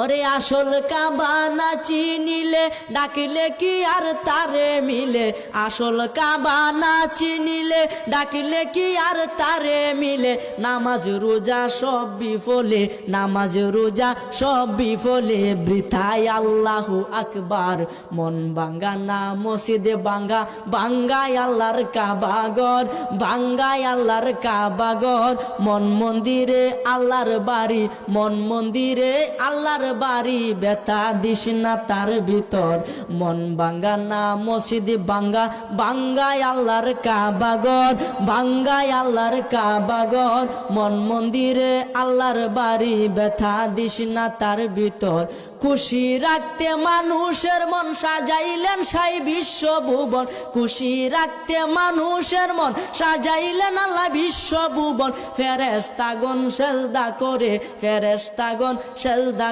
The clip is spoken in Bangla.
ওরে আসল কাবা না চিনিলে ডাকিলে কি আর তারে মিলে, আসল কাবা না চিনিলে ডাকিলে কি আর তারে মিলে। নামাজ রোজা সব বিফলে, নামাজ রোজা সব বিফলে, বৃথায় আল্লাহু আকবার। মন ভাঙ্গা না মসজিদে ভাঙ্গা, ভাঙ্গায় আল্লাহর কাবাগর, ভাঙ্গায় আল্লাহর কাবাগর। মন মন্দিরে আল্লাহর বাড়ি, মন মন্দিরে আল্লাহর বাড়ি, ব্যথা দিস না তার ভিতর। মন ভাঙ্গা না মসজিদ ভাঙ্গা, ভাঙ্গায় আল্লাহর কাবাগর, ভাঙ্গায় আল্লাহর কাবাগর। মন মন্দিরে আল্লাহর বাড়ি, ব্যথা দিস না তার ভিতর। খুশি রাখতে মানুষের মন সাজাইলেন সাই বিশ্বভুবন, খুশি রাখতে মানুষের মন সাজাইলেন আল্লাহ বিশ্বভুবন। ফেরেশতাগণ সেজদা করে, ফেরেশতাগণ সেজদা